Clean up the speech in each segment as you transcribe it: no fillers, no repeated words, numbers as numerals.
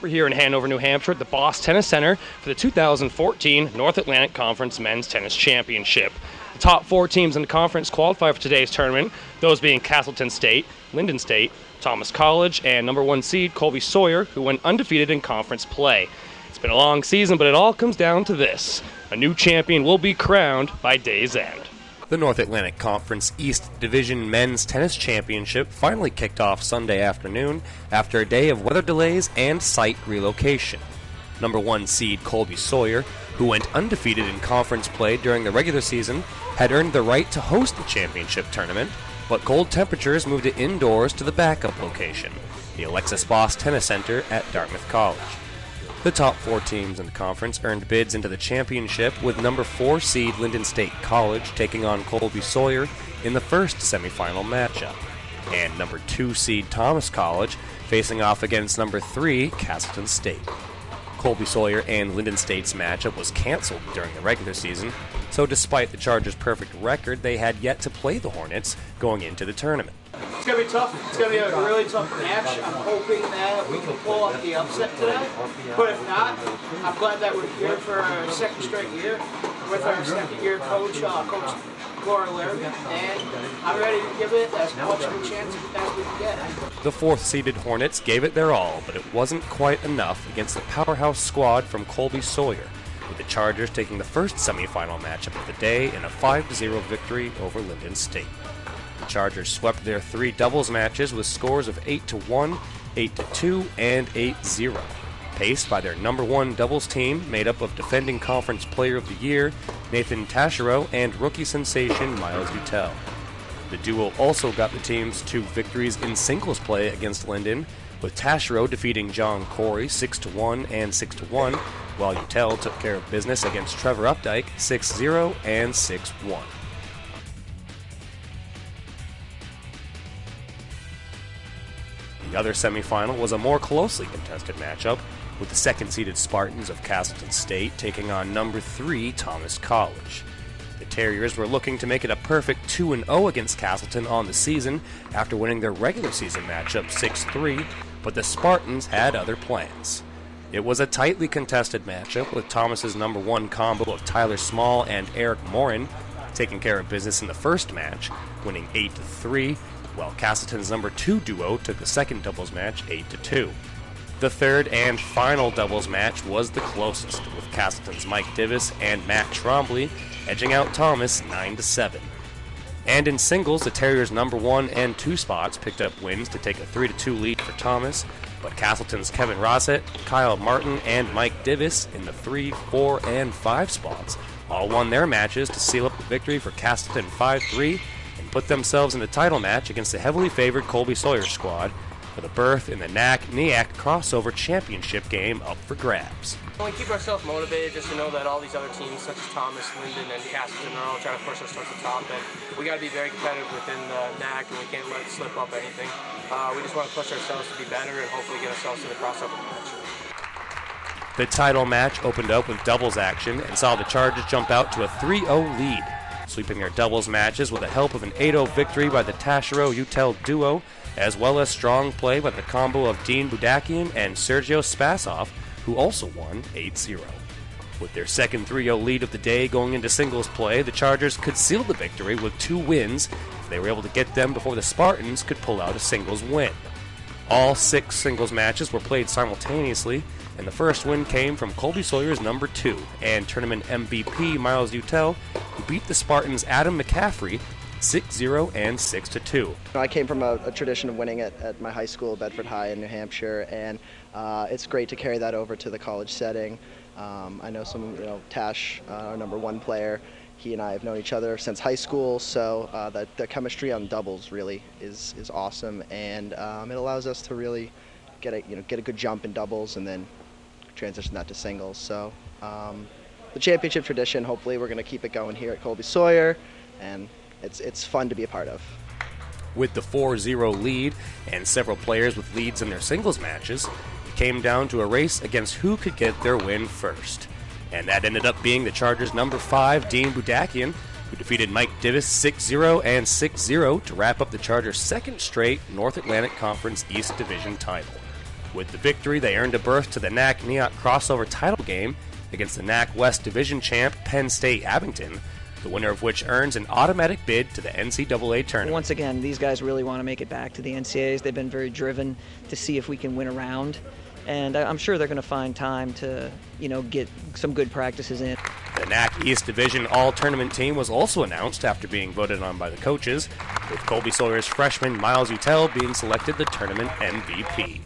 We're here in Hanover, New Hampshire at the Boss Tennis Center for the 2014 North Atlantic Conference Men's Tennis Championship. The top 4 teams in the conference qualify for today's tournament, those being Castleton State, Linden State, Thomas College, and number 1 seed Colby Sawyer, who went undefeated in conference play. It's been a long season, but it all comes down to this. A new champion will be crowned by day's end. The North Atlantic Conference East Division Men's Tennis Championship finally kicked off Sunday afternoon after a day of weather delays and site relocation. Number 1 seed Colby Sawyer, who went undefeated in conference play during the regular season, had earned the right to host the championship tournament, but cold temperatures moved it indoors to the backup location, the Alexis Boss Tennis Center at Dartmouth College. The top 4 teams in the conference earned bids into the championship, with number 4 seed Linden State College taking on Colby Sawyer in the first semifinal matchup, and number 2 seed Thomas College facing off against number 3 Castleton State. Colby Sawyer and Linden State's matchup was canceled during the regular season, so despite the Chargers' perfect record, they had yet to play the Hornets going into the tournament. It's going to be tough. It's going to be a really tough match. I'm hoping that we can pull off the upset today. But if not, I'm glad that we're here for our second straight year with our second-year coach, Coach Laura Larry, and I'm ready to give it as much of a chance as we can get. The 4th-seeded Hornets gave it their all, but it wasn't quite enough against the powerhouse squad from Colby Sawyer, with the Chargers taking the first semifinal matchup of the day in a 5-0 victory over Linden State. The Chargers swept their 3 doubles matches with scores of 8-1, 8-2, and 8-0, paced by their number 1 doubles team made up of defending Conference Player of the Year Nathan Taschereau and rookie sensation Miles Utel. The duo also got the team's 2 victories in singles play against Linden, with Taschereau defeating John Corey 6-1 and 6-1, while Utel took care of business against Trevor Updike 6-0 and 6-1. The other semifinal was a more closely contested matchup, with the 2nd-seeded Spartans of Castleton State taking on number 3 Thomas College. The Terriers were looking to make it a perfect 2-0 against Castleton on the season after winning their regular season matchup 6-3, but the Spartans had other plans. It was a tightly contested matchup, with Thomas's number 1 combo of Tyler Small and Eric Morin taking care of business in the first match, winning 8-3, while Castleton's number 2 duo took the second doubles match 8-2. The third and final doubles match was the closest, with Castleton's Mike Divis and Matt Trombley edging out Thomas 9-7. And in singles, the Terriers' number 1 and 2 spots picked up wins to take a 3-2 lead for Thomas, but Castleton's Kevin Rossett, Kyle Martin, and Mike Divis in the 3, 4, and 5 spots all won their matches to seal up the victory for Castleton 5-3 and put themselves in the title match against the heavily favored Colby Sawyer squad, with a berth in the NAC crossover championship game up for grabs. We keep ourselves motivated just to know that all these other teams, such as Thomas, Linden, and Castleton, are all trying to push us towards the top. And we got to be very competitive within the NAC, and we can't let it slip up anything. We just want to push ourselves to be better and hopefully get ourselves to the crossover match. The title match opened up with doubles action and saw the Chargers jump out to a 3-0 lead, sweeping their doubles matches with the help of an 8-0 victory by the Taschereau-Utel duo, as well as strong play by the combo of Dean Budakian and Sergio Spasov, who also won 8-0. With their second 3-0 lead of the day going into singles play, the Chargers could seal the victory with 2 wins if they were able to get them before the Spartans could pull out a singles win. All 6 singles matches were played simultaneously, and the first win came from Colby Sawyer's number 2 and tournament MVP Miles Utel, who beat the Spartans' Adam McCaffrey 6-0 and 6-2. I came from a tradition of winning at my high school, Bedford High in New Hampshire, and it's great to carry that over to the college setting. I know Tash, our number 1 player, he and I have known each other since high school, so the chemistry on doubles really is awesome, and it allows us to really get a good jump in doubles and then transition that to singles. So the championship tradition, hopefully we're going to keep it going here at Colby Sawyer, and it's fun to be a part of. With the 4-0 lead and several players with leads in their singles matches, it came down to a race against who could get their win first. And that ended up being the Chargers' number 5, Dean Budakian, who defeated Mike Divis 6-0 and 6-0 to wrap up the Chargers' second straight North Atlantic Conference East Division title. With the victory, they earned a berth to the NAC crossover title game against the NAC West Division champ Penn State Abington, the winner of which earns an automatic bid to the NCAA tournament. Once again, these guys really want to make it back to the NCAAs. They've been very driven to see if we can win a round, and I'm sure they're going to find time to, get some good practices in. The NAC East Division All-Tournament team was also announced after being voted on by the coaches, with Colby Sawyer's freshman Miles Utel being selected the tournament MVP.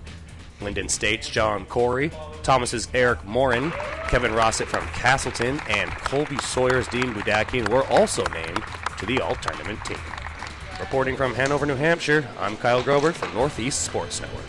Linden State's John Corey, Thomas's Eric Morin, Kevin Rossett from Castleton, and Colby Sawyer's Dean Budakian were also named to the All-Tournament team. Reporting from Hanover, New Hampshire, I'm Kyle Grober for Northeast Sports Network.